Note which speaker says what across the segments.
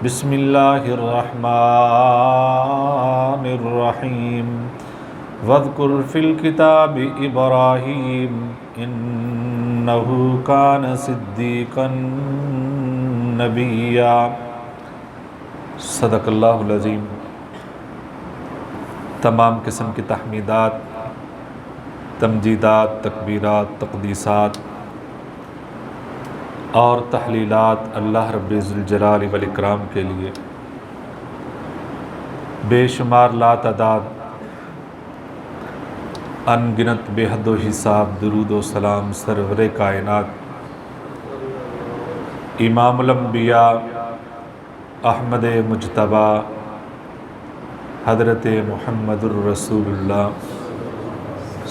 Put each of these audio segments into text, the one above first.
Speaker 1: بسم اللہ الرحمن الرحیم واذکر فی الکتاب ابراہیم انہ کان صدیقا نبیا۔ صدق اللہ العظیم۔ تمام قسم کی تحمیدات، تمجیدات، تکبیرات، تقدیسات اور تحلیلات اللہ رب ذوالجلال والاکرام کے لیے، بے شمار لا تعداد ان گنت بے حد و حساب درود و سلام سرور کائنات امام الانبیاء احمد مجتبیٰ حضرت محمد الرسول اللہ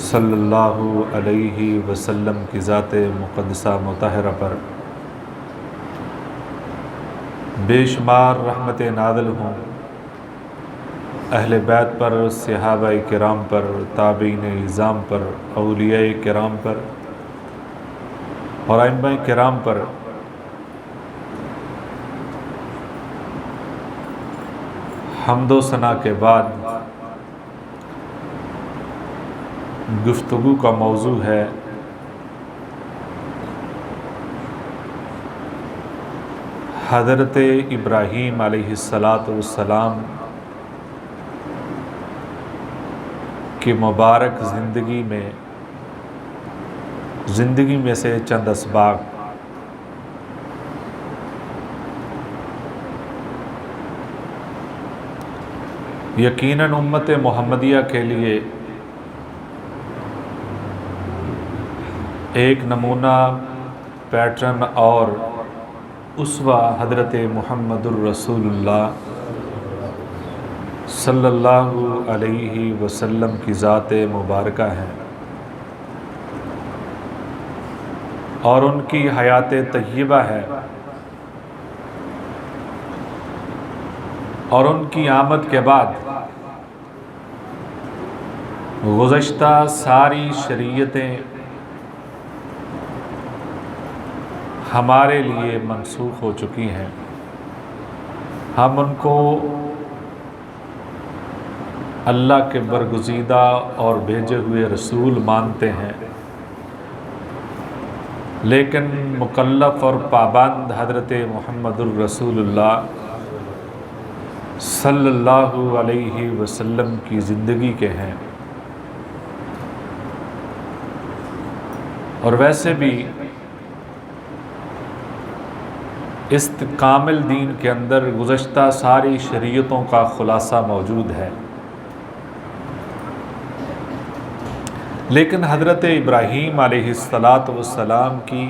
Speaker 1: صلی اللہ علیہ وسلم کی ذات مقدسہ مطہرہ پر بے شمار رحمت نازل ہوں، اہل بیت پر، صحابہ کرام پر، تابعین اعظام پر، اولیاء کرام پر اور ائمہ کرام پر۔ حمد و ثنا کے بعد گفتگو کا موضوع ہے حضرت ابراہیم علیہ السلام کی مبارک زندگی میں سے چند اسباق۔ یقیناً امت محمدیہ کے لیے ایک نمونہ، پیٹرن اور اسوہ حضرت محمد الرسول اللہ صلی اللہ علیہ وسلم کی ذات مبارکہ ہے اور ان کی حیات طیبہ ہے، اور ان کی آمد کے بعد گزشتہ ساری شریعتیں ہمارے لیے منسوخ ہو چکی ہیں۔ ہم ان کو اللہ کے برگزیدہ اور بھیجے ہوئے رسول مانتے ہیں، لیکن مکلف اور پابند حضرت محمد الرسول اللہ صلی اللہ علیہ وسلم کی زندگی کے ہیں۔ اور ویسے بھی اس کامل دین کے اندر گزشتہ ساری شریعتوں کا خلاصہ موجود ہے، لیکن حضرت ابراہیم علیہ السلام کی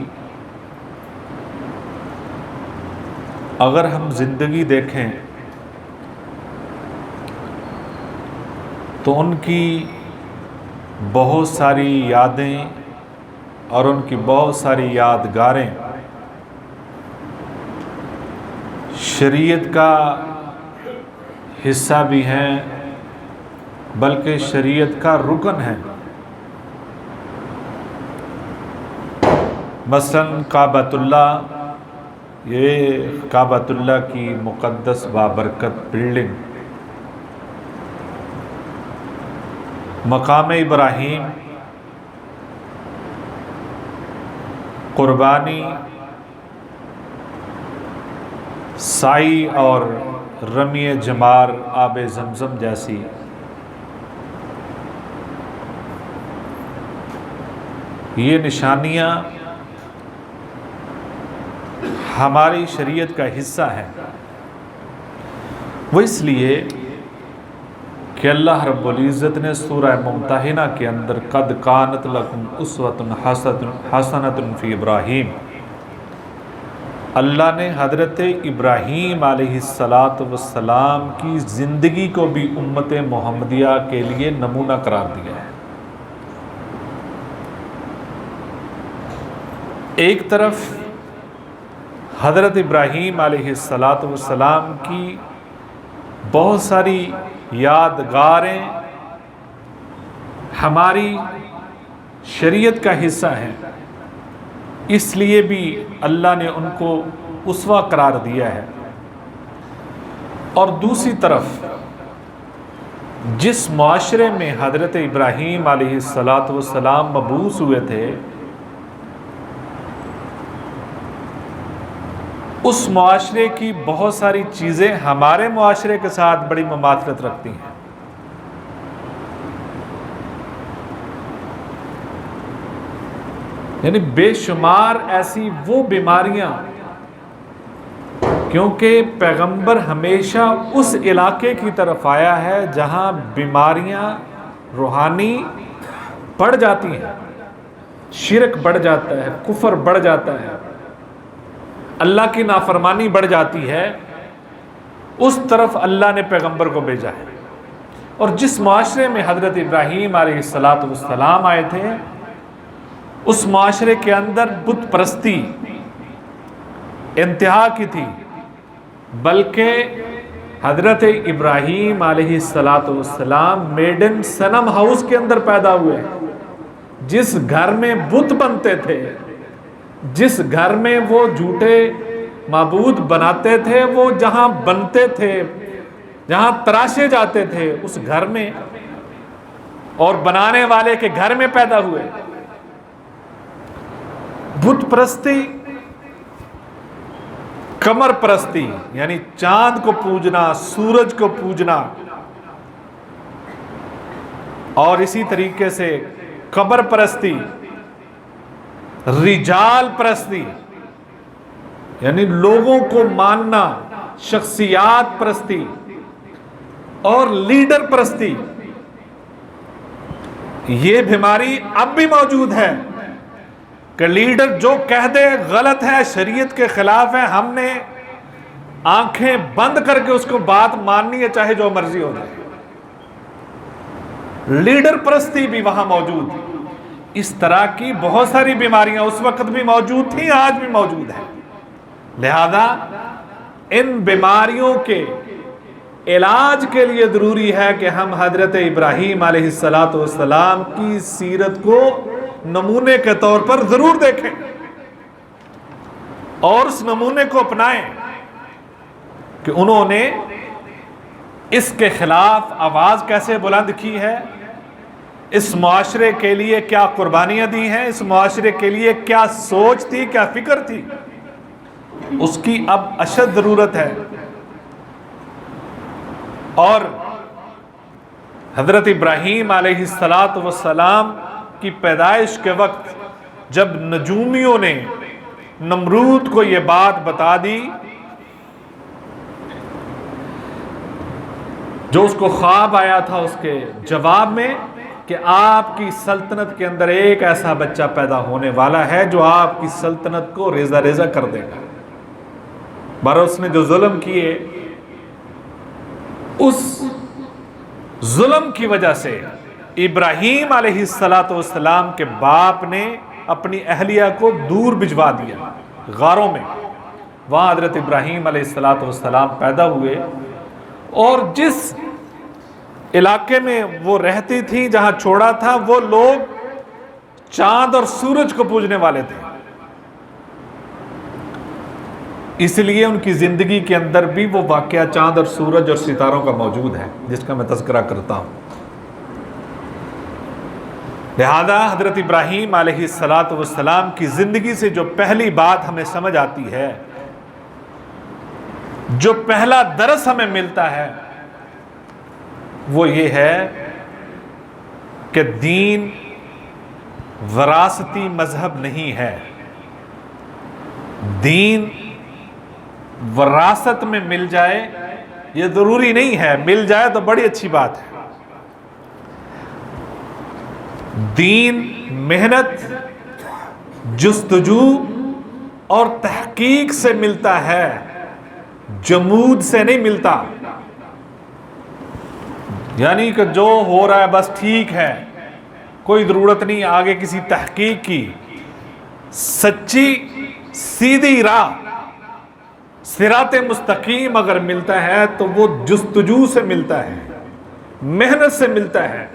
Speaker 1: اگر ہم زندگی دیکھیں تو ان کی بہت ساری یادیں اور ان کی بہت ساری یادگاریں شریعت کا حصہ بھی ہیں، بلکہ شریعت کا رکن ہے۔ مثلاً کعبۃ اللہ، یہ کعبۃ اللہ کی مقدس بابرکت بلڈنگ، مقام ابراہیم، قربانی، سائی اور رمی جمار آب زمزم جیسی یہ نشانیاں ہماری شریعت کا حصہ ہیں۔ وہ اس لیے کہ اللہ رب العزت نے سورہ ممتحنہ کے اندر قد کانت لکم اسوۃ حسنۃ فی ابراہیم، اللہ نے حضرت ابراہیم علیہ السلام کی زندگی کو بھی امت محمدیہ کے لیے نمونہ قرار دیا ہے۔ ایک طرف حضرت ابراہیم علیہ السلام کی بہت ساری یادگاریں ہماری شریعت کا حصہ ہیں، اس لیے بھی اللہ نے ان کو اسوہ قرار دیا ہے۔ اور دوسری طرف جس معاشرے میں حضرت ابراہیم علیہ السلام مبعوث ہوئے تھے، اس معاشرے کی بہت ساری چیزیں ہمارے معاشرے کے ساتھ بڑی مماثلت رکھتی ہیں۔ یعنی بے شمار ایسی وہ بیماریاں، کیونکہ پیغمبر ہمیشہ اس علاقے کی طرف آیا ہے جہاں بیماریاں روحانی بڑھ جاتی ہیں، شرک بڑھ جاتا ہے، کفر بڑھ جاتا ہے، اللہ کی نافرمانی بڑھ جاتی ہے، اس طرف اللہ نے پیغمبر کو بھیجا ہے۔ اور جس معاشرے میں حضرت ابراہیم علیہ السلام آئے تھے، اس معاشرے کے اندر بت پرستی انتہا کی تھی، بلکہ حضرت ابراہیم علیہ السلام میڈن صنم ہاؤس کے اندر پیدا ہوئے۔ جس گھر میں بت بنتے تھے، جس گھر میں وہ جھوٹے معبود بناتے تھے، وہ جہاں بنتے تھے، جہاں تراشے جاتے تھے، اس گھر میں اور بنانے والے کے گھر میں پیدا ہوئے۔ بت پرستی، قمر پرستی یعنی چاند کو پوجنا، سورج کو پوجنا، اور اسی طریقے سے قبر پرستی، رجال پرستی یعنی لوگوں کو ماننا، شخصیات پرستی اور لیڈر پرستی، یہ بیماری اب بھی موجود ہے کہ لیڈر جو کہہ دے غلط ہے، شریعت کے خلاف ہے، ہم نے آنکھیں بند کر کے اس کو بات ماننی ہے، چاہے جو مرضی ہو جائے۔ لیڈر پرستی بھی وہاں موجود، اس طرح کی بہت ساری بیماریاں اس وقت بھی موجود تھیں، آج بھی موجود ہیں۔ لہذا ان بیماریوں کے علاج کے لیے ضروری ہے کہ ہم حضرت ابراہیم علیہ السلام کی سیرت کو نمونے کے طور پر ضرور دیکھیں اور اس نمونے کو اپنائیں کہ انہوں نے اس کے خلاف آواز کیسے بلند کی ہے، اس معاشرے کے لیے کیا قربانیاں دی ہیں، اس معاشرے کے لیے کیا سوچ تھی، کیا فکر تھی، اس کی اب اشد ضرورت ہے۔ اور حضرت ابراہیم علیہ السلام کی پیدائش کے وقت جب نجومیوں نے نمرود کو یہ بات بتا دی، جو اس کو خواب آیا تھا اس کے جواب میں کہ آپ کی سلطنت کے اندر ایک ایسا بچہ پیدا ہونے والا ہے جو آپ کی سلطنت کو ریزہ ریزہ کر دے گا۔ بارہ اس نے جو ظلم کیے، اس ظلم کی وجہ سے ابراہیم علیہ السلام کے باپ نے اپنی اہلیہ کو دور بھجوا دیا، غاروں میں۔ وہاں حضرت ابراہیم علیہ السلام پیدا ہوئے، اور جس علاقے میں وہ رہتی تھی، جہاں چھوڑا تھا، وہ لوگ چاند اور سورج کو پوجنے والے تھے، اس لیے ان کی زندگی کے اندر بھی وہ واقعہ چاند اور سورج اور ستاروں کا موجود ہے، جس کا میں تذکرہ کرتا ہوں۔ لہذا حضرت ابراہیم علیہ السلام کی زندگی سے جو پہلی بات ہمیں سمجھ آتی ہے، جو پہلا درس ہمیں ملتا ہے، وہ یہ ہے کہ دین وراثتی مذہب نہیں ہے۔ دین وراثت میں مل جائے یہ ضروری نہیں ہے، مل جائے تو بڑی اچھی بات ہے۔ دین محنت، جستجو اور تحقیق سے ملتا ہے، جمود سے نہیں ملتا۔ یعنی کہ جو ہو رہا ہے بس ٹھیک ہے، کوئی ضرورت نہیں آگے کسی تحقیق کی۔ سچی سیدھی راہ، صراط مستقیم اگر ملتا ہے تو وہ جستجو سے ملتا ہے، محنت سے ملتا ہے،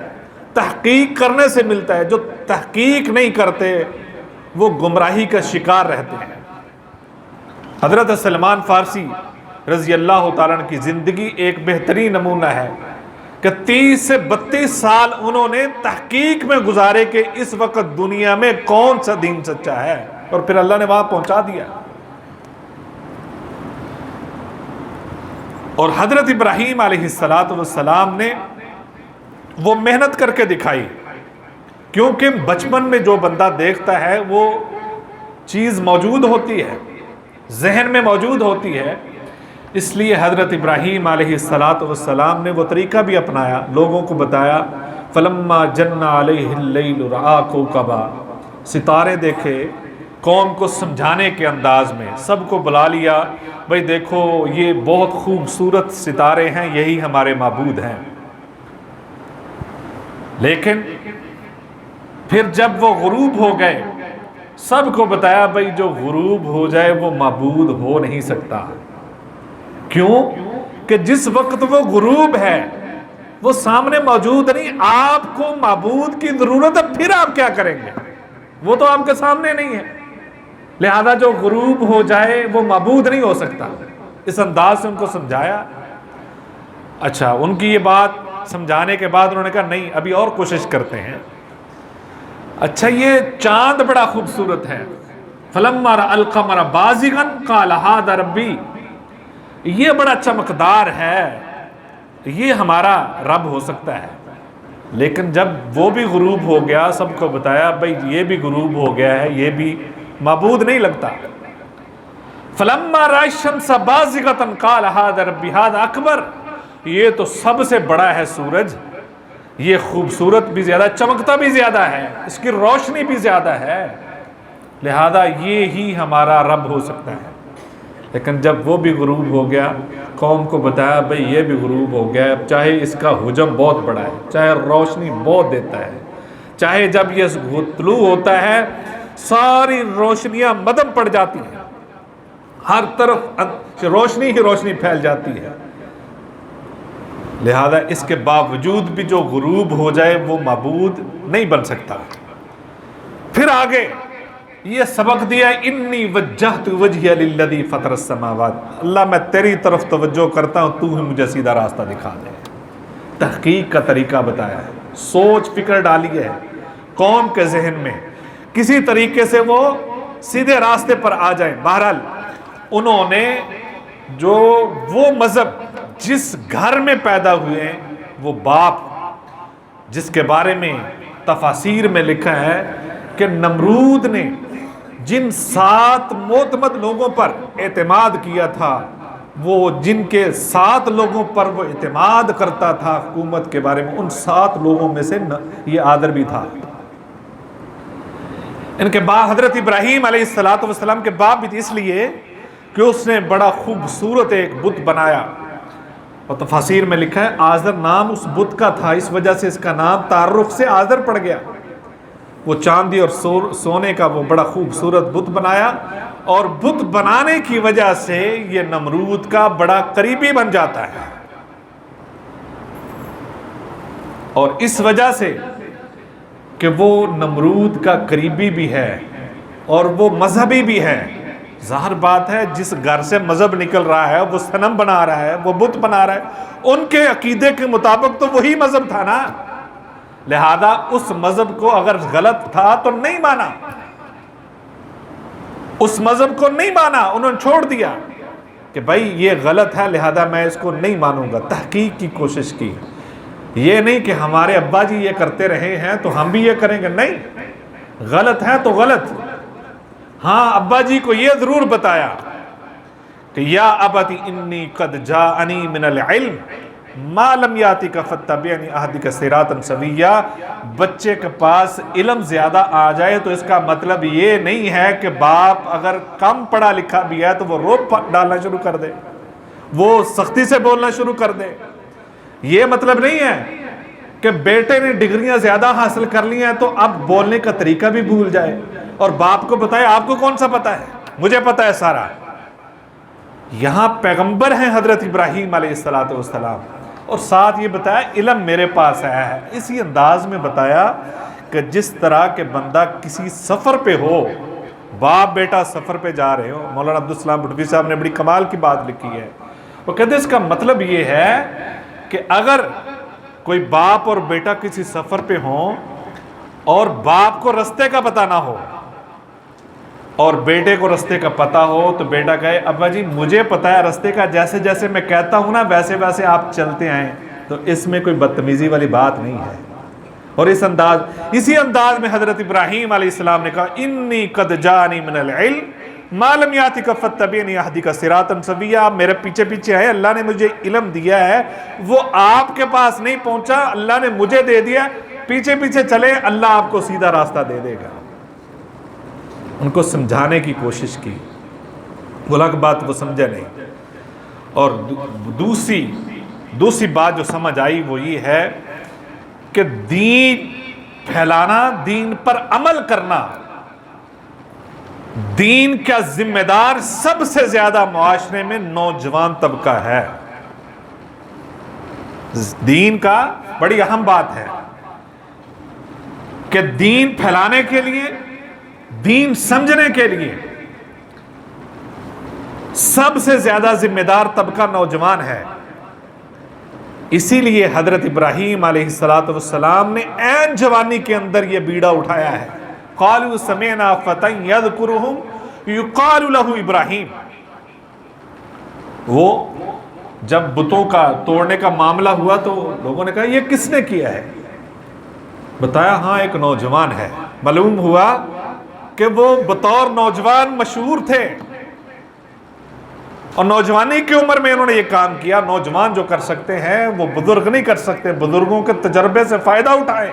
Speaker 1: تحقیق کرنے سے ملتا ہے۔ جو تحقیق نہیں کرتے وہ گمراہی کا شکار رہتے ہیں۔ حضرت سلمان فارسی رضی اللہ تعالیٰ عنہ کی زندگی ایک بہترین نمونہ ہے کہ 30 سے 32 سال انہوں نے تحقیق میں گزارے کہ اس وقت دنیا میں کون سا دین سچا ہے، اور پھر اللہ نے وہاں پہنچا دیا۔ اور حضرت ابراہیم علیہ السلام نے وہ محنت کر کے دکھائی، کیونکہ بچپن میں جو بندہ دیکھتا ہے وہ چیز موجود ہوتی ہے، ذہن میں موجود ہوتی ہے، اس لیے حضرت ابراہیم علیہ السلام نے وہ طریقہ بھی اپنایا، لوگوں کو بتایا۔ فلما جن علیہ اللیل رآ کوکبا، ستارے دیکھے، قوم کو سمجھانے کے انداز میں سب کو بلا لیا، بھئی دیکھو یہ بہت خوبصورت ستارے ہیں، یہی ہمارے معبود ہیں۔ لیکن پھر جب وہ غروب ہو گئے، سب کو بتایا بھئی جو غروب ہو جائے وہ معبود ہو نہیں سکتا۔ کیوں؟ کہ جس وقت وہ غروب ہے وہ سامنے موجود نہیں، آپ کو معبود کی ضرورت ہے، پھر آپ کیا کریں گے؟ وہ تو آپ کے سامنے نہیں ہے، لہذا جو غروب ہو جائے وہ معبود نہیں ہو سکتا۔ اس انداز سے ان کو سمجھایا۔ اچھا، ان کی یہ بات سمجھانے کے بعد انہوں نے کہا نہیں، ابھی اور کوشش کرتے ہیں۔ اچھا، یہ چاند بڑا خوبصورت ہے۔ فلما رأى القمر بازغا قال هذا ربی، یہ بڑا چمکدار ہے، یہ ہمارا رب ہو سکتا ہے۔ لیکن جب وہ بھی غروب ہو گیا، سب کو بتایا بھئی یہ بھی غروب ہو گیا ہے، یہ بھی معبود نہیں لگتا۔ فلما رأى الشمس بازغة قال هذا ربی هذا اکبر، یہ تو سب سے بڑا ہے سورج، یہ خوبصورت بھی زیادہ، چمکتا بھی زیادہ ہے، اس کی روشنی بھی زیادہ ہے، لہذا یہ ہی ہمارا رب ہو سکتا ہے۔ لیکن جب وہ بھی غروب ہو گیا، قوم کو بتایا بھئی یہ بھی غروب ہو گیا، چاہے اس کا حجم بہت بڑا ہے، چاہے روشنی بہت دیتا ہے، چاہے جب یہ طلوع ہوتا ہے ساری روشنیاں مدھم پڑ جاتی ہیں، ہر طرف روشنی ہی روشنی پھیل جاتی ہے، لہذا اس کے باوجود بھی جو غروب ہو جائے وہ معبود نہیں بن سکتا۔ پھر آگے یہ سبق دیا، انی وجہت وجہی للذی فطر السماوات، اللہ میں تیری طرف توجہ کرتا ہوں، تو ہی مجھے سیدھا راستہ دکھا دے۔ تحقیق کا طریقہ بتایا ہے، سوچ فکر ڈالی ہے قوم کے ذہن میں، کسی طریقے سے وہ سیدھے راستے پر آ جائیں۔ بہرحال انہوں نے جو وہ مذہب جس گھر میں پیدا ہوئے، وہ باپ جس کے بارے میں تفاسیر میں لکھا ہے کہ نمرود نے جن 7 معتمد لوگوں پر اعتماد کیا تھا، وہ جن کے 7 لوگوں پر وہ اعتماد کرتا تھا حکومت کے بارے میں، ان 7 لوگوں میں سے یہ آدر بھی تھا۔ ان کے بعد حضرت ابراہیم علیہ السلام کے باپ بھی تھے، اس لیے کہ اس نے بڑا خوبصورت ایک بت بنایا، اور تفاسیر میں لکھا ہے آزر نام اس بت کا تھا، اس وجہ سے اس کا نام تعارف سے آزر پڑ گیا۔ وہ چاندی اور سونے کا وہ بڑا خوبصورت بت بنایا، اور بت بنانے کی وجہ سے یہ نمرود کا بڑا قریبی بن جاتا ہے، اور اس وجہ سے کہ وہ نمرود کا قریبی بھی ہے اور وہ مذہبی بھی ہے۔ ظاہر بات ہے جس گھر سے مذہب نکل رہا ہے، وہ صنم بنا رہا ہے، وہ بت بنا رہا ہے، ان کے عقیدے کے مطابق تو وہی مذہب تھا نا، لہذا اس مذہب کو اگر غلط تھا تو نہیں مانا، اس مذہب کو نہیں مانا، انہوں نے چھوڑ دیا کہ بھائی یہ غلط ہے لہذا میں اس کو نہیں مانوں گا۔ تحقیق کی کوشش کی، یہ نہیں کہ ہمارے ابا جی یہ کرتے رہے ہیں تو ہم بھی یہ کریں گے، نہیں، غلط ہے تو غلط۔ ہاں، ابا جی کو یہ ضرور بتایا کہ یا ابتی انی قد جاءنی من العلم ما لم یاتک فاتبعنی اہدک صراطا سویا۔ بچے کے پاس علم زیادہ آ جائے تو اس کا مطلب یہ نہیں ہے کہ باپ اگر کم پڑھا لکھا بھی ہے تو وہ روب ڈالنا شروع کر دے، وہ سختی سے بولنا شروع کر دے۔ یہ مطلب نہیں ہے کہ بیٹے نے ڈگریاں زیادہ حاصل کر لی ہیں تو اب بولنے کا طریقہ بھی بھول جائے، اور باپ کو بتائے آپ کو کون سا پتا ہے، مجھے پتا ہے سارا۔ یہاں پیغمبر ہیں حضرت ابراہیم علیہ السلام، اور ساتھ یہ بتایا علم میرے پاس ہے، اسی انداز میں بتایا کہ جس طرح کہ بندہ کسی سفر پہ ہو، باپ بیٹا سفر پہ جا رہے ہو۔ مولانا عبدالسلام بھٹوی صاحب نے بڑی کمال کی بات لکھی ہے وہ کہتے ہیں اس کا مطلب یہ ہے کہ اگر کوئی باپ اور بیٹا کسی سفر پہ ہوں اور باپ کو رستے کا پتہ نہ ہو اور بیٹے کو رستے کا پتہ ہو تو بیٹا کہے ابا جی مجھے پتہ ہے رستے کا، جیسے جیسے میں کہتا ہوں نا ویسے ویسے آپ چلتے آئیں، تو اس میں کوئی بدتمیزی والی بات نہیں ہے۔ اور اسی انداز میں حضرت ابراہیم علیہ السلام نے کہا انی قد جانی من العلم ما لم یاتک فاتبعنی اہدک صراطا سویا، آپ میرے پیچھے پیچھے آئے، اللہ نے مجھے علم دیا ہے، وہ آپ کے پاس نہیں پہنچا، اللہ نے مجھے دے دیا، پیچھے پیچھے چلے، اللہ آپ کو سیدھا راستہ دے دے گا۔ ان کو سمجھانے کی کوشش کی، بولا کہ بات وہ سمجھے نہیں۔ اور دوسری بات جو سمجھ آئی وہ یہ ہے کہ دین پھیلانا، دین پر عمل کرنا، دین کا ذمہ دار سب سے زیادہ معاشرے میں نوجوان طبقہ ہے۔ دین کا بڑی اہم بات ہے کہ دین پھیلانے کے لیے، دین سمجھنے کے لیے سب سے زیادہ ذمہ دار طبقہ نوجوان ہے۔ اسی لیے حضرت ابراہیم علیہ السلام نے عین جوانی کے اندر یہ بیڑا اٹھایا ہے۔ قالوا سمعنا فتى يذكرهم يقال له ابراہیم۔ وہ جب بتوں کا توڑنے کا معاملہ ہوا تو لوگوں نے کہا یہ کس نے کیا ہے؟ بتایا ہاں ایک نوجوان ہے۔ معلوم ہوا کہ وہ بطور نوجوان مشہور تھے، اور نوجوانی کی عمر میں انہوں نے یہ کام کیا۔ نوجوان جو کر سکتے ہیں وہ بزرگ نہیں کر سکتے، بزرگوں کے تجربے سے فائدہ اٹھائیں،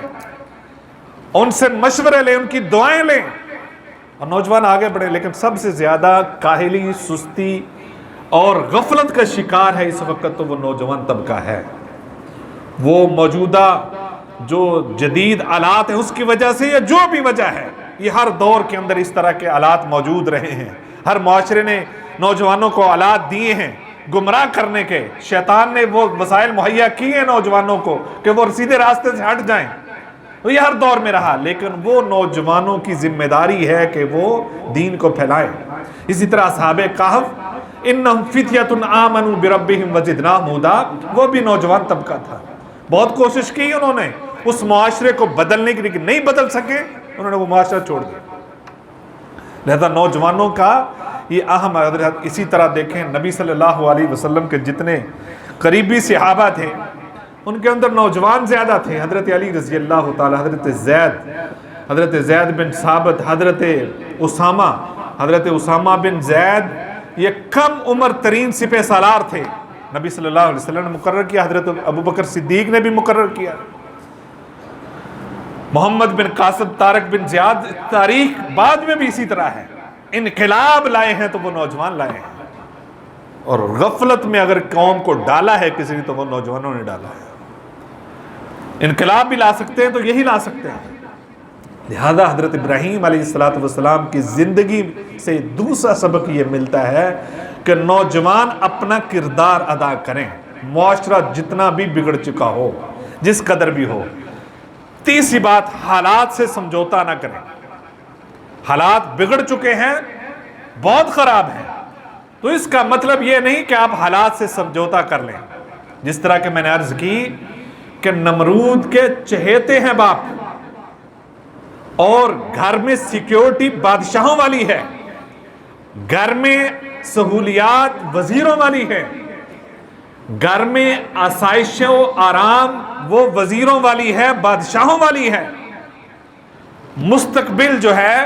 Speaker 1: ان سے مشورے لیں، ان کی دعائیں لیں، اور نوجوان آگے بڑھے۔ لیکن سب سے زیادہ کاہلی، سستی اور غفلت کا شکار ہے اس وقت تو وہ نوجوان طبقہ ہے۔ وہ موجودہ جو جدید آلات ہیں اس کی وجہ سے یا جو بھی وجہ ہے، یہ ہر دور کے اندر اس طرح کے آلات موجود رہے ہیں۔ ہر معاشرے نے نوجوانوں کو آلات دیے ہیں گمراہ کرنے کے، شیطان نے وہ وسائل مہیا کیے ہیں نوجوانوں کو کہ وہ سیدھے راستے سے ہٹ جائیں، تو یہ ہر دور میں رہا۔ لیکن وہ نوجوانوں کی ذمہ داری ہے کہ وہ دین کو پھیلائیں۔ اسی طرح اصحاب کہف انہم فتیۃ آمنوا بربہم وزدناہم ھدی، وہ بھی نوجوان طبقہ تھا۔ بہت کوشش کی انہوں نے اس معاشرے کو بدلنے کی، لیکن نہیں بدل سکے، انہوں نے وہ معاشرہ چھوڑ دیا۔ لہذا نوجوانوں کا یہ اہم ہے۔ اسی طرح دیکھیں نبی صلی اللہ علیہ وسلم کے جتنے قریبی صحابہ تھے ان کے اندر نوجوان زیادہ تھے۔ حضرت علی رضی اللہ تعالی، حضرت زید بن ثابت، حضرت اسامہ بن زید، یہ کم عمر ترین سپہ سالار تھے۔ نبی صلی اللہ علیہ وسلم نے مقرر کیا، حضرت ابوبکر صدیق نے بھی مقرر کیا، محمد بن قاسم، طارق بن زیاد، تاریخ بعد میں بھی اسی طرح ہے۔ انقلاب لائے ہیں تو وہ نوجوان لائے ہیں، اور غفلت میں اگر قوم کو ڈالا ہے کسی نے تو وہ نوجوانوں نے ڈالا ہے۔ انقلاب بھی لا سکتے ہیں تو یہی لا سکتے ہیں۔ لہذا حضرت ابراہیم علیہ السلام کی زندگی سے دوسرا سبق یہ ملتا ہے کہ نوجوان اپنا کردار ادا کریں، معاشرہ جتنا بھی بگڑ چکا ہو، جس قدر بھی ہو۔ تیسری بات، حالات سے سمجھوتا نہ کریں۔ حالات بگڑ چکے ہیں، بہت خراب ہیں، تو اس کا مطلب یہ نہیں کہ آپ حالات سے سمجھوتا کر لیں۔ جس طرح کہ میں نے عرض کی کہ نمرود کے چہیتے ہیں باپ، اور گھر میں سیکیورٹی بادشاہوں والی ہے، گھر میں سہولیات وزیروں والی ہے، گھر میں آسائش و آرام وہ وزیروں والی ہے، بادشاہوں والی ہے۔ مستقبل جو ہے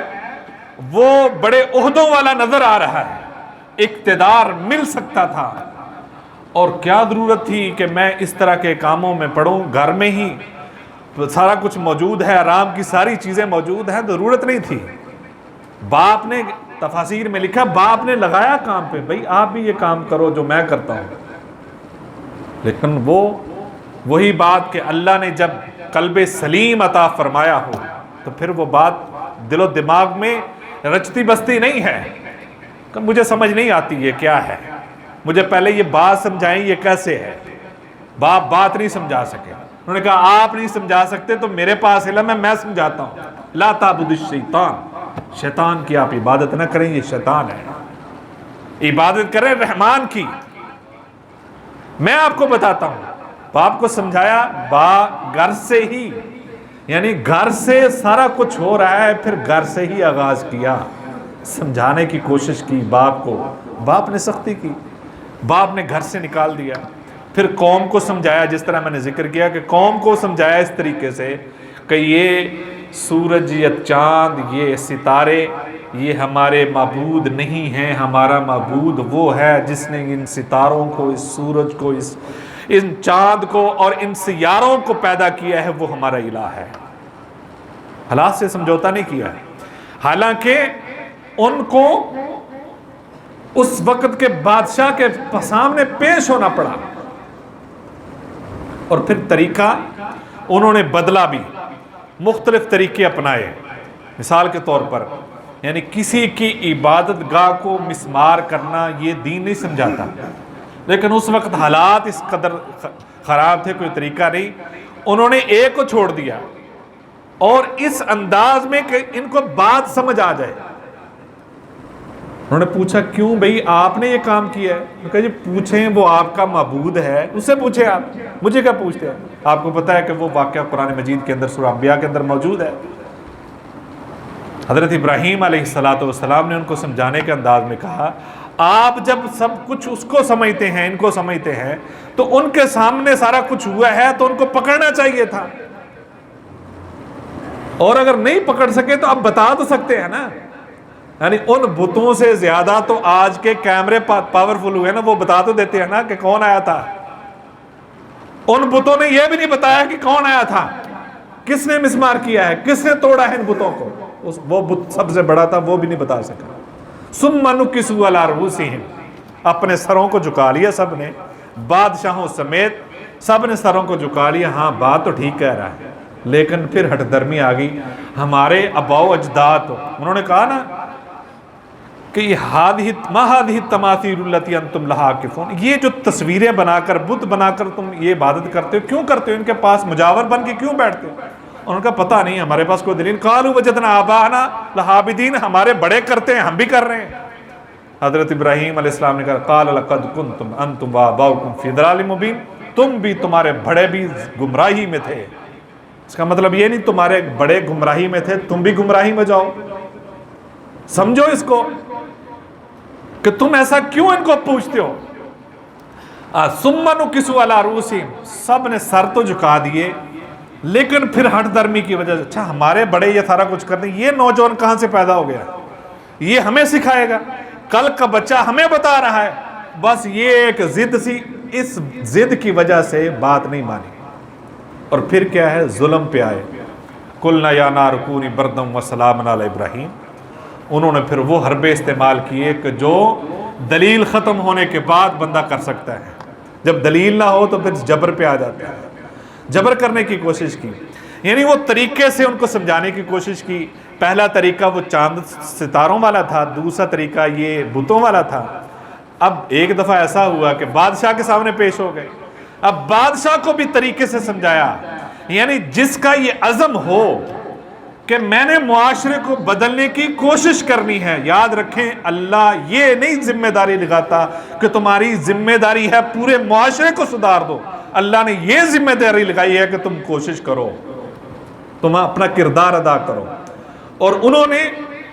Speaker 1: وہ بڑے عہدوں والا نظر آ رہا ہے، اقتدار مل سکتا تھا، اور کیا ضرورت تھی کہ میں اس طرح کے کاموں میں پڑھوں؟ گھر میں ہی سارا کچھ موجود ہے، آرام کی ساری چیزیں موجود ہیں، ضرورت نہیں تھی۔ باپ نے تفاسیر میں لکھا، باپ نے لگایا کام پہ، بھئی آپ بھی یہ کام کرو جو میں کرتا ہوں۔ لیکن وہی بات کہ اللہ نے جب قلب سلیم عطا فرمایا ہو تو پھر وہ بات دل و دماغ میں رچتی بستی نہیں ہے کہ مجھے سمجھ نہیں آتی یہ کیا ہے، مجھے پہلے یہ بات سمجھائیں یہ کیسے ہے۔ باپ بات نہیں سمجھا سکے، انہوں نے کہا آپ نہیں سمجھا سکتے تو میرے پاس علم ہے، میں سمجھاتا ہوں۔ لا تعبدوا الشیطان، شیطان کی آپ عبادت نہ کریں، یہ شیطان ہے، عبادت کریں رحمان کی۔ میں آپ کو بتاتا ہوں. باپ کو سمجھایا گھر سے ہی، یعنی گھر سے سارا کچھ ہو رہا ہے، پھر گھر سے ہی آغاز کیا، سمجھانے کی کوشش کی باپ کو. باپ نے سختی کی، باپ نے گھر سے نکال دیا. پھر قوم کو سمجھایا، جس طرح میں نے ذکر کیا کہ قوم کو سمجھایا اس طریقے سے کہ یہ سورج یا چاند، یہ ستارے، یہ ہمارے معبود نہیں ہیں. ہمارا معبود وہ ہے جس نے ان ستاروں کو، اس سورج کو، ان چاند کو اور ان سیاروں کو پیدا کیا ہے، وہ ہمارا الہ ہے. حالات سے سمجھوتا نہیں کیا ہے. حالانکہ ان کو اس وقت کے بادشاہ کے سامنے پیش ہونا پڑا، اور پھر طریقہ انہوں نے بدلا بھی، مختلف طریقے اپنائے. مثال کے طور پر یعنی کسی کی عبادت گاہ کو مسمار کرنا یہ دین نہیں سمجھاتا، لیکن اس وقت حالات اس قدر خراب تھے، کوئی طریقہ نہیں. انہوں نے ایک کو چھوڑ دیا اور اس انداز میں کہ ان کو بات سمجھ آ جائے. انہوں نے پوچھا کیوں بھئی آپ نے یہ کام کیا ہے؟ کہا جی پوچھیں، وہ آپ کا معبود ہے، اس سے پوچھیں، آپ مجھے کیا پوچھتے ہیں؟ آپ کو پتا ہے کہ وہ واقعہ قرآن مجید کے اندر سورہ انبیاء کے اندر موجود ہے. حضرت ابراہیم علیہ السلام نے ان کو سمجھانے کے انداز میں کہا آپ جب سب کچھ اس کو سمجھتے ہیں، ان کو سمجھتے ہیں، تو ان کے سامنے سارا کچھ ہوا ہے تو ان کو پکڑنا چاہیے تھا، اور اگر نہیں پکڑ سکے تو اب بتا تو سکتے ہیں نا. یعنی ان بتوں سے زیادہ تو آج کے کیمرے پاورفل ہوئے نا، وہ بتا تو دیتے ہیں نا کہ کون آیا تھا. ان بتوں نے یہ بھی نہیں بتایا کہ کون آیا تھا، کس نے مسمار کیا ہے، کس نے توڑا ہے ان بتوں کو. وہ بت سب سے بڑا تھا، وہ بھی نہیں بتا سکا. ثم نکسوا علی رؤوسہم، اپنے سروں کو جھکا لیا سب نے، بادشاہوں سمیت سب نے سروں کو جھکا لیا. ہاں بات تو ٹھیک کہہ رہا ہے، لیکن پھر ہٹ درمی آ گئی. ہمارے آباء و اجداد، انہوں نے کہا نا کہ ما هذه التماثيل التي انتم لها عاکفون، یہ جو تصویریں بنا کر، بت بنا کر تم یہ عبادت کرتے ہو، کیوں کرتے ہو؟ ان کے پاس مجاور بن کے کیوں بیٹھتے ہو؟ ان کا پتہ نہیں، ہمارے پاس کوئی دلیل. قالوا وجدنا آباءنا لها عابدین، ہمارے بڑے کرتے ہیں، ہم بھی کر رہے ہیں. حضرت ابراہیم علیہ السلام نے کہا قال لقد كنتم انتم وآباؤكم في ضلال مبین، تم بھی، تمہارے بڑے بھی گمراہی میں تھے. اس کا مطلب یہ نہیں تمہارے بڑے گمراہی میں تھے تم بھی گمراہی میں جاؤ. سمجھو اس کو کہ تم ایسا کیوں ان کو پوچھتے ہو. ثم نکسوا علی رؤوسہم، سب نے سر تو جھکا دیے، لیکن پھر ہٹ درمی کی وجہ سے، اچھا ہمارے بڑے یہ سارا کچھ کرتے ہیں، یہ نوجوان کہاں سے پیدا ہو گیا، یہ ہمیں سکھائے گا، کل کا بچہ ہمیں بتا رہا ہے. بس یہ ایک ضد سی، اس ضد کی وجہ سے بات نہیں مانی، اور پھر کیا ہے، ظلم پہ آئے. قلنا یا نار کونی بردا وسلاما علی ابراہیم. انہوں نے پھر وہ حربے استعمال کیے کہ جو دلیل ختم ہونے کے بعد بندہ کر سکتا ہے. جب دلیل نہ ہو تو پھر جبر پہ آ جاتا ہے. جبر کرنے کی کوشش کی، یعنی وہ طریقے سے ان کو سمجھانے کی کوشش کی. پہلا طریقہ وہ چاند ستاروں والا تھا، دوسرا طریقہ یہ بتوں والا تھا. اب ایک دفعہ ایسا ہوا کہ بادشاہ کے سامنے پیش ہو گئے. اب بادشاہ کو بھی طریقے سے سمجھایا، یعنی جس کا یہ عزم ہو کہ میں نے معاشرے کو بدلنے کی کوشش کرنی ہے. یاد رکھیں اللہ یہ نہیں ذمہ داری لگاتا کہ تمہاری ذمہ داری ہے پورے معاشرے کو سدھار دو. اللہ نے یہ ذمہ داری لگائی ہے کہ تم کوشش کرو، تم اپنا کردار ادا کرو. اور انہوں نے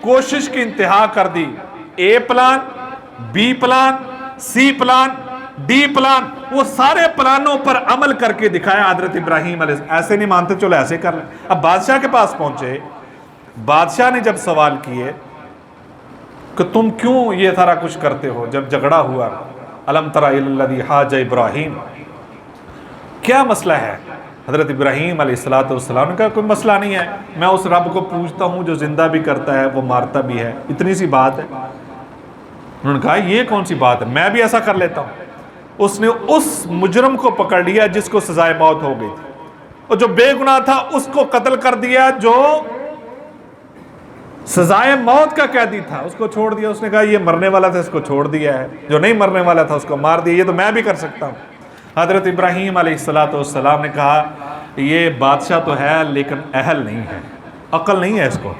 Speaker 1: کوشش کی انتہا کر دی. A plan, B plan, C plan, D plan, وہ سارے پلانوں پر عمل کر کے دکھایا حضرت ابراہیم علیہ السلام. ایسے نہیں مانتے، چلو ایسے کر لیں. اب بادشاہ کے پاس پہنچے، بادشاہ نے جب سوال کیے کہ تم کیوں یہ سارا کچھ کرتے ہو، جب جھگڑا ہوا، الم تر الی الذی حاج ابراہیم، کیا مسئلہ ہے؟ حضرت ابراہیم علیہ السلام نے کہا کوئی مسئلہ نہیں ہے، میں اس رب کو پوچھتا ہوں جو زندہ بھی کرتا ہے، وہ مارتا بھی ہے، اتنی سی بات ہے. انہوں نے کہا یہ کون سی بات ہے، میں بھی ایسا کر لیتا ہوں. اس نے اس مجرم کو پکڑ لیا جس کو سزائے موت ہو گئی تھی، اور جو بے گناہ تھا اس کو قتل کر دیا، جو سزائے موت کا قیدی تھا اس کو چھوڑ دیا. اس نے کہا یہ مرنے والا تھا، اس کو چھوڑ دیا ہے، جو نہیں مرنے والا تھا اس کو مار دیا، یہ تو میں بھی کر سکتا ہوں. حضرت ابراہیم علیہ السلام نے کہا یہ بادشاہ تو ہے لیکن اہل نہیں ہے، عقل نہیں ہے اس کو،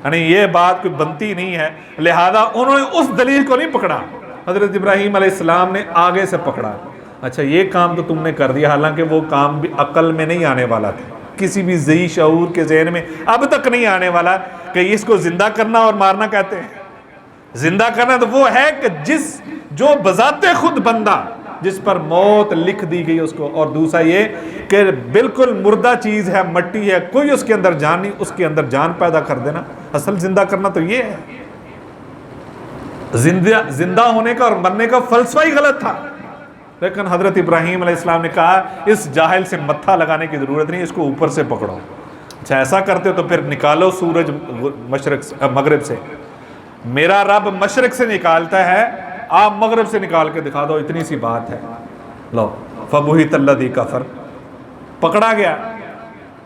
Speaker 1: یعنی یہ بات کوئی بنتی نہیں ہے. لہذا انہوں نے اس دلیل کو نہیں پکڑا. حضرت ابراہیم علیہ السلام نے آگے سے پکڑا. اچھا یہ کام تو تم نے کر دیا، حالانکہ وہ کام بھی عقل میں نہیں آنے والا تھا، کسی بھی ذی شعور کے ذہن میں اب تک نہیں آنے والا کہ اس کو زندہ کرنا اور مارنا کہتے ہیں۔ زندہ کرنا تو وہ ہے کہ جو بذات خود بندہ جس پر موت لکھ دی گئی اس کو، اور دوسرا یہ کہ بالکل مردہ چیز ہے، مٹی ہے، کوئی اس کے اندر جان نہیں، اس کے اندر جان پیدا کر دینا۔ اصل زندہ کرنا تو یہ ہے۔ زندہ ہونے کا اور مرنے کا فلسفہ ہی غلط تھا، لیکن حضرت ابراہیم علیہ السلام نے کہا اس جاہل سے متھا لگانے کی ضرورت نہیں، اس کو اوپر سے پکڑو۔ اچھا ایسا کرتے تو پھر نکالو سورج مغرب سے، میرا رب مشرق سے نکالتا ہے، آپ مغرب سے نکال کے دکھا دو، اتنی سی بات ہے۔ لو فبہت الذی کفر، پکڑا گیا،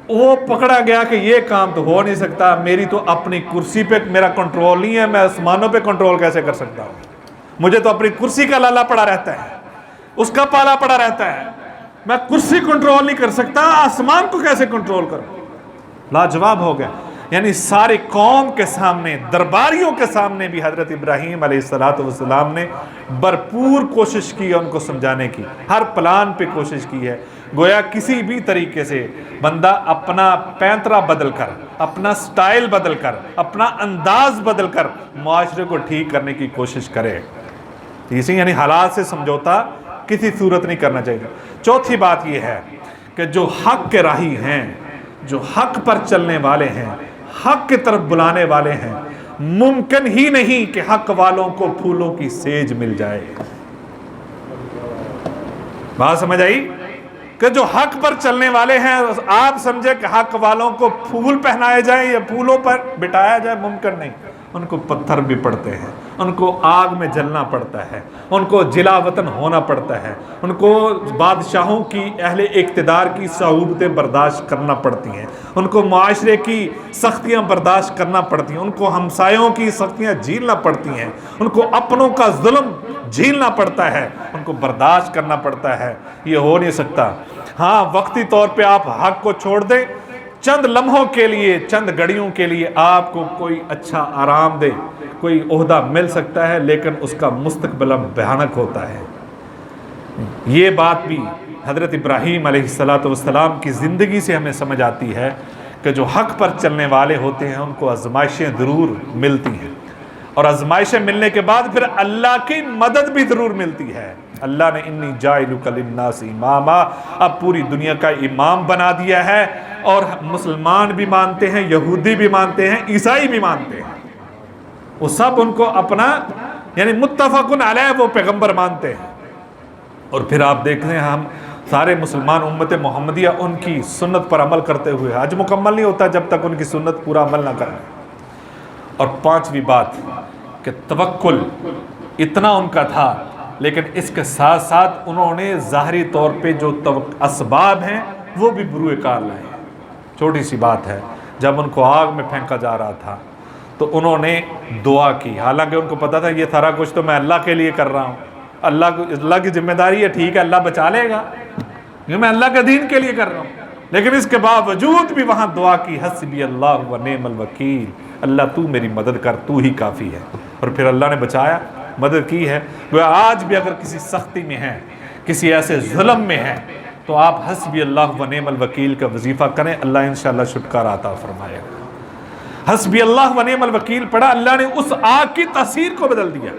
Speaker 1: وہ پکڑا گیا کہ یہ کام تو ہو نہیں سکتا، میری تو اپنی کرسی پہ میرا کنٹرول نہیں ہے، میں آسمانوں پہ کنٹرول کیسے کر سکتا ہوں؟ مجھے تو اپنی کرسی کا لالا پڑا رہتا ہے، اس کا پالا پڑا رہتا ہے، میں کرسی کنٹرول نہیں کر سکتا، آسمان کو کیسے کنٹرول کروں؟ لاجواب ہو گیا۔ یعنی ساری قوم کے سامنے، درباریوں کے سامنے بھی حضرت ابراہیم علیہ السلام نے بھرپور کوشش کی ان کو سمجھانے کی، ہر پلان پہ کوشش کی ہے۔ گویا کسی بھی طریقے سے بندہ اپنا پینترا بدل کر، اپنا سٹائل بدل کر، اپنا انداز بدل کر معاشرے کو ٹھیک کرنے کی کوشش کرے، اسی یعنی حالات سے سمجھوتا کسی صورت نہیں کرنا چاہیے۔ چوتھی بات یہ ہے کہ جو حق کے راہی ہیں، جو حق پر چلنے والے ہیں، حق کی طرف بلانے والے ہیں، ممکن ہی نہیں کہ حق والوں کو پھولوں کی سیج مل جائے۔ بات سمجھ آئی؟ کہ جو حق پر چلنے والے ہیں آپ سمجھے کہ حق والوں کو پھول پہنائے جائیں یا پھولوں پر بٹھایا جائے، ممکن نہیں۔ ان کو پتھر بھی پڑتے ہیں، ان کو آگ میں جلنا پڑتا ہے، ان کو جلا وطن ہونا پڑتا ہے، ان کو بادشاہوں کی، اہل اقتدار کی صعوبتیں برداشت کرنا پڑتی ہیں، ان کو معاشرے کی سختیاں برداشت کرنا پڑتی ہیں، ان کو ہمسایوں کی سختیاں جھیلنا پڑتی ہیں، ان کو اپنوں کا ظلم جھیلنا پڑتا ہے، ان کو برداشت کرنا پڑتا ہے۔ یہ ہو نہیں سکتا۔ ہاں وقتی طور پہ آپ حق کو چھوڑ دیں، چند لمحوں کے لیے، چند گھڑیوں کے لیے آپ کو کوئی اچھا آرام دے، کوئی عہدہ مل سکتا ہے، لیکن اس کا مستقبل بھیانک ہوتا ہے۔ یہ بات بھی حضرت ابراہیم علیہ السلام کی زندگی سے ہمیں سمجھ آتی ہے کہ جو حق پر چلنے والے ہوتے ہیں ان کو آزمائشیں ضرور ملتی ہیں، اور آزمائشیں ملنے کے بعد پھر اللہ کی مدد بھی ضرور ملتی ہے۔ اللہ نے انی جاعلک للناس اماما، اب پوری دنیا کا امام بنا دیا ہے، اور مسلمان بھی مانتے ہیں، یہودی بھی مانتے ہیں، عیسائی بھی مانتے ہیں، وہ سب ان کو اپنا یعنی متفق علیہ وہ پیغمبر مانتے ہیں۔ اور پھر آپ دیکھتے ہیں ہم سارے مسلمان امت محمدیہ ان کی سنت پر عمل کرتے ہوئے، حج مکمل نہیں ہوتا جب تک ان کی سنت پورا عمل نہ کریں۔ اور پانچویں بات کہ توکل اتنا ان کا تھا، لیکن اس کے ساتھ ساتھ انہوں نے ظاہری طور پہ جو اسباب ہیں وہ بھی بروئے کار لائے۔ چھوٹی سی بات ہے، جب ان کو آگ میں پھینکا جا رہا تھا تو انہوں نے دعا کی، حالانکہ ان کو پتا تھا یہ سارا کچھ تو میں اللہ کے لیے کر رہا ہوں، اللہ کی ذمہ داری ہے، ٹھیک ہے اللہ بچا لے گا، یہ میں اللہ کے دین کے لیے کر رہا ہوں، لیکن اس کے باوجود بھی وہاں دعا کی، حسبی اللہ و نعم الوکیل، اللہ تو میری مدد کر، تو ہی کافی ہے۔ اور پھر اللہ نے بچایا، مدد کی ہے۔ وہ آج بھی اگر کسی سختی میں ہیں، کسی ایسے ظلم میں ہیں، تو آپ حسبی اللہ و نعم الوکیل کا وظیفہ کریں، اللہ انشاءاللہ چھٹکارا عطا فرمائے گا۔ حسبی اللہ و نعم الوکیل پڑھا، اللہ نے اس آگ کی تاثیر کو بدل دیا۔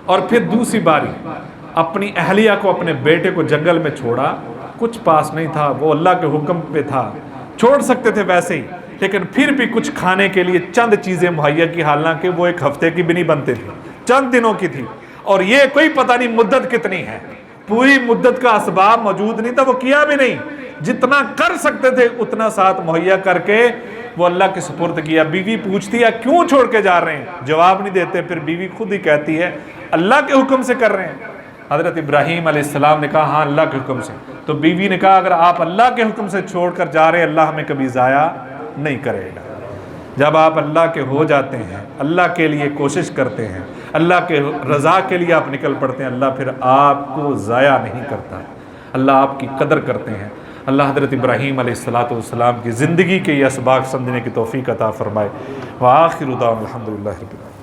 Speaker 1: اور پھر دوسری باری اپنی اہلیہ کو، اپنے بیٹے کو جنگل میں چھوڑا، کچھ پاس نہیں تھا، وہ اللہ کے حکم پہ تھا، چھوڑ سکتے تھے ویسے ہی، لیکن پھر بھی کچھ کھانے کے لیے چند چیزیں مہیا کی، حالانکہ وہ ایک ہفتے کی بھی نہیں بنتے تھے، چند دنوں کی تھی، اور یہ کوئی پتہ نہیں مدت کتنی ہے، پوری مدت کا اسباب موجود نہیں تھا، وہ کیا بھی نہیں، جتنا کر سکتے تھے اتنا ساتھ مہیا کر کے وہ اللہ کے سپرد کیا۔ بیوی پوچھتی ہے کیوں چھوڑ کے جا رہے ہیں، جواب نہیں دیتے، پھر بیوی خود ہی کہتی ہے اللہ کے حکم سے کر رہے ہیں۔ حضرت ابراہیم علیہ السلام نے کہا ہاں اللہ کے حکم سے، تو بیوی نے کہا اگر آپ اللہ کے حکم سے چھوڑ کر جا رہے ہیں، اللہ ہمیں کبھی ضائع نہیں کرے گا۔ جب آپ اللہ کے ہو جاتے ہیں، اللہ کے لیے کوشش کرتے ہیں، اللہ کے رضا کے لیے آپ نکل پڑتے ہیں، اللہ پھر آپ کو ضائع نہیں کرتا، اللہ آپ کی قدر کرتے ہیں۔ اللہ حضرت ابراہیم علیہ السلام کی زندگی کے یہ اسباق سمجھنے کی توفیق عطا فرمائے۔ وآخر دعوانا الحمدللہ رب العالمین۔